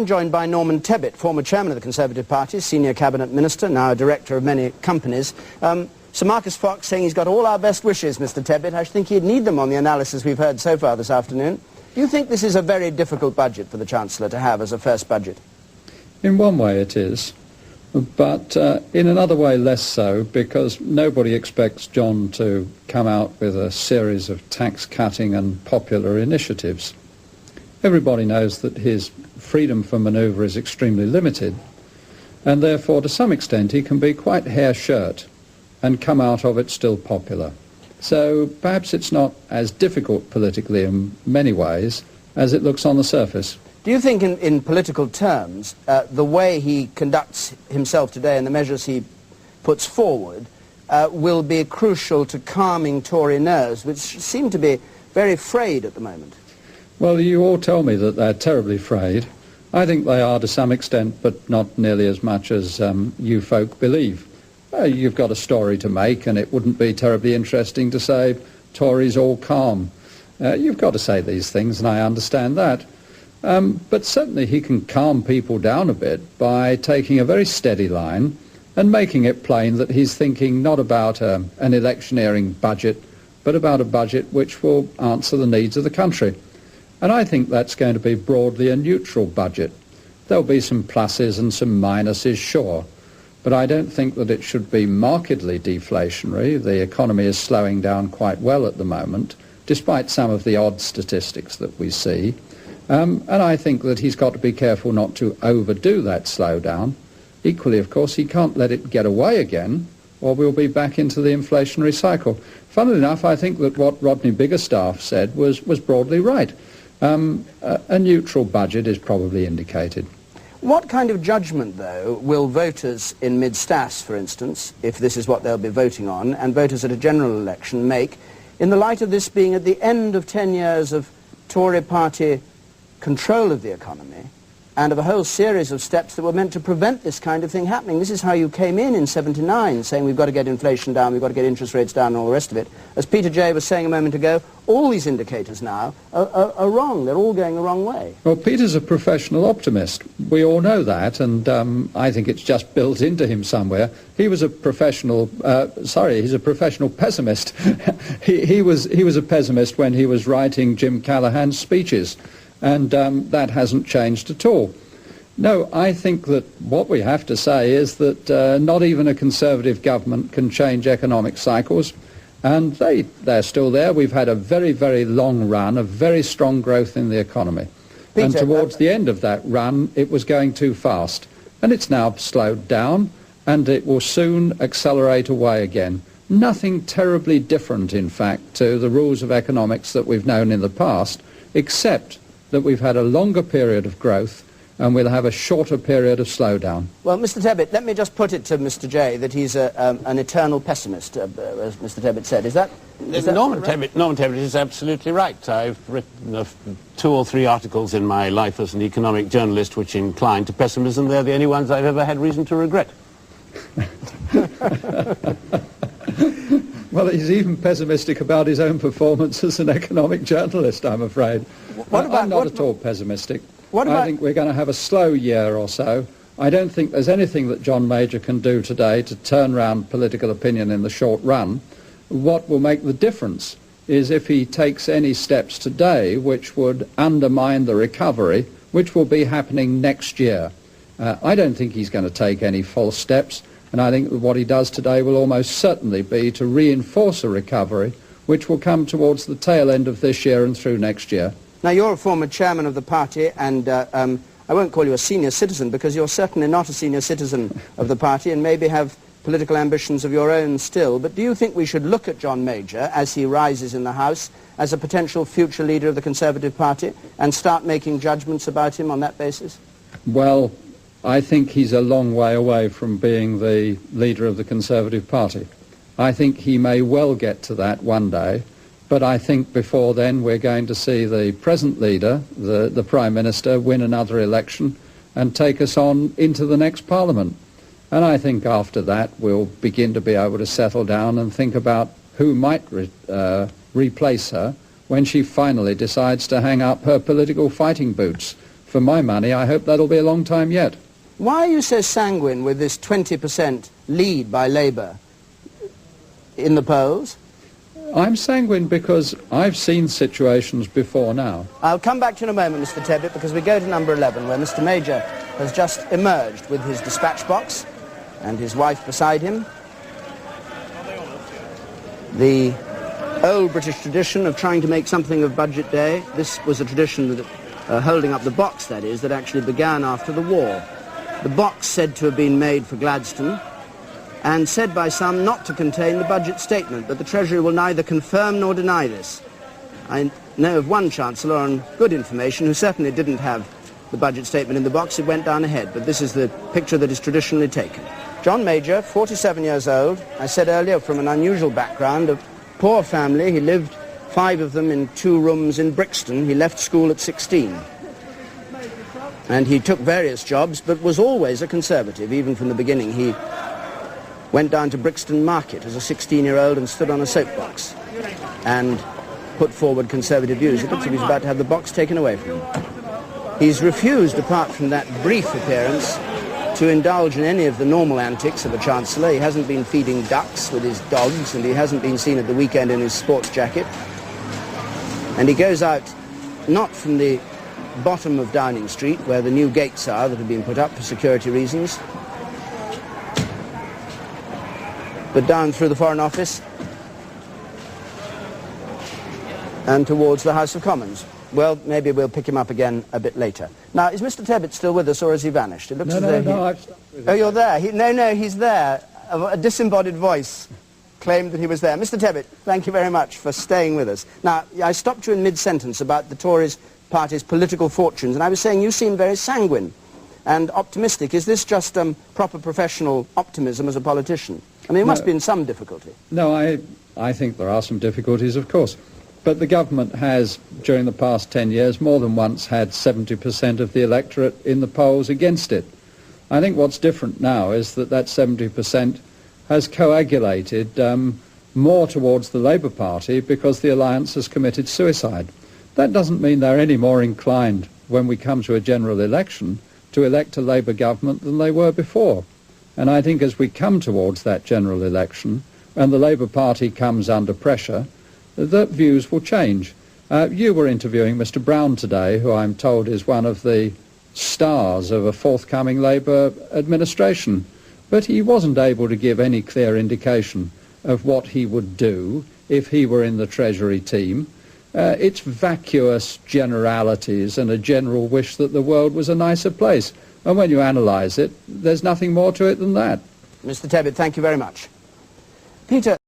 I'm joined by Norman Tebbit, former chairman of the Conservative Party, senior cabinet minister, now a director of many companies. Sir Marcus Fox saying he's got all our best wishes, Mr. Tebbit. I think he'd need them on the analysis we've heard so far this afternoon. Do you think this is a very difficult budget for the Chancellor to have as a first budget? In one way it is, but in another way less so, because nobody expects John to come out with a series of tax-cutting and popular initiatives. Everybody knows that his freedom for manoeuvre is extremely limited, and therefore to some extent he can be quite hair-shirt and come out of it still popular. So perhaps it's not as difficult politically in many ways as it looks on the surface. Do you think in political terms the way he conducts himself today and the measures he puts forward will be crucial to calming Tory nerves, which seem to be very frayed at the moment? Well, you all tell me that they're terribly frayed. I think they are to some extent, but not nearly as much as you folk believe. You've got a story to make, and it wouldn't be terribly interesting to say, Tories all calm. You've got to say these things, and I understand that. But certainly he can calm people down a bit by taking a very steady line and making it plain that he's thinking not about an electioneering budget, but about a budget which will answer the needs of the country. And I think that's going to be broadly a neutral budget. There'll be some pluses and some minuses, sure, but I don't think that it should be markedly deflationary. The economy is slowing down quite well at the moment, despite some of the odd statistics that we see. And I think that he's got to be careful not to overdo that slowdown. Equally, of course, he can't let it get away again, or we'll be back into the inflationary cycle. Funnily enough, I think that what Rodney Biggerstaff said was broadly right. A neutral budget is probably indicated. What kind of judgment, though, will voters in mid-Stas, for instance, if this is what they'll be voting on, and voters at a general election make, in the light of this being at the end of 10 years of Tory party control of the economy, and of a whole series of steps that were meant to prevent this kind of thing happening? This is how you came in 79, saying we've got to get inflation down, we've got to get interest rates down and all the rest of it. As Peter Jay was saying a moment ago, all these indicators now are wrong. They're all going the wrong way. Well, Peter's a professional optimist. We all know that, and I think it's just built into him somewhere. He was a professional, he's a professional pessimist. he was a pessimist when he was writing Jim Callaghan's speeches. And that hasn't changed at all. No, I think that what we have to say is that not even a Conservative government can change economic cycles, and they're still there. We've had a very, very long run of very strong growth in the economy. Peter, and towards the end of that run, it was going too fast. And it's now slowed down, and it will soon accelerate away again. Nothing terribly different, in fact, to the rules of economics that we've known in the past, except that we've had a longer period of growth and we'll have a shorter period of slowdown. Well, Mr. Tebbit, let me just put it to Mr. Jay that he's an eternal pessimist, as Mr. Tebbit said. Is that Norman right? Tebbit is absolutely right. I've written 2 or 3 articles in my life as an economic journalist which incline to pessimism. They're the only ones I've ever had reason to regret. Well, he's even pessimistic about his own performance as an economic journalist, I'm afraid. I'm not at all pessimistic. I think we're going to have a slow year or so. I don't think there's anything that John Major can do today to turn round political opinion in the short run. What will make the difference is if he takes any steps today which would undermine the recovery, which will be happening next year. I don't think he's going to take any false steps. And I think that what he does today will almost certainly be to reinforce a recovery which will come towards the tail end of this year and through next year. Now, you're a former chairman of the party, and I won't call you a senior citizen because you're certainly not a senior citizen of the party and maybe have political ambitions of your own still. But do you think we should look at John Major, as he rises in the House, as a potential future leader of the Conservative Party and start making judgments about him on that basis? Well, I think he's a long way away from being the leader of the Conservative Party. I think he may well get to that one day, but I think before then we're going to see the present leader, the Prime Minister, win another election and take us on into the next Parliament. And I think after that we'll begin to be able to settle down and think about who might replace her when she finally decides to hang up her political fighting boots. for my money, I hope that'll be a long time yet. Why are you so sanguine with this 20% lead by Labour in the polls? I'm sanguine because I've seen situations before now. I'll come back to you in a moment, Mr. Tebbit, because we go to number 11, where Mr. Major has just emerged with his dispatch box and his wife beside him. The old British tradition of trying to make something of Budget Day, this was a tradition that, holding up the box, that is, that actually began after the war. The box said to have been made for Gladstone, and said by some not to contain the budget statement, but the Treasury will neither confirm nor deny this. I know of one Chancellor on good information who certainly didn't have the budget statement in the box. It went down ahead, but this is the picture that is traditionally taken. John Major, 47 years old, I said earlier, from an unusual background, a poor family. He lived, 5 of them, in 2 rooms in Brixton. He left school at 16. And he took various jobs, but was always a Conservative, even from the beginning. He went down to Brixton Market as a 16-year-old and stood on a soapbox and put forward Conservative views. It looks as if he's about to have the box taken away from him. He's refused, apart from that brief appearance, to indulge in any of the normal antics of a Chancellor. He hasn't been feeding ducks with his dogs, and he hasn't been seen at the weekend in his sports jacket. And he goes out not from the bottom of Downing Street, where the new gates are that have been put up for security reasons, but down through the Foreign Office and towards the House of Commons. Well, maybe we'll pick him up again a bit later. Now, is Mr. Tebbit still with us, or has he vanished? It looks as though No, I've stuck with him. Oh, you're there. No, he's there. A disembodied voice claimed that he was there. Mr. Tebbit, thank you very much for staying with us. Now, I stopped you in mid-sentence about the Tories party's political fortunes, and I was saying you seem very sanguine and optimistic. Is this just proper professional optimism as a politician? I mean, it must be in some difficulty. No, I think there are some difficulties, of course. But the government has, during the past 10 years, more than once had 70% of the electorate in the polls against it. I think what's different now is that 70% has coagulated more towards the Labour Party because the alliance has committed suicide. That doesn't mean they're any more inclined, when we come to a general election, to elect a Labour government than they were before. And I think as we come towards that general election, and the Labour Party comes under pressure, that views will change. You were interviewing Mr. Brown today, who I'm told is one of the stars of a forthcoming Labour administration. But he wasn't able to give any clear indication of what he would do if he were in the Treasury team. It's vacuous generalities and a general wish that the world was a nicer place. And when you analyse it, there's nothing more to it than that. Mr. Tebbit, thank you very much. Peter.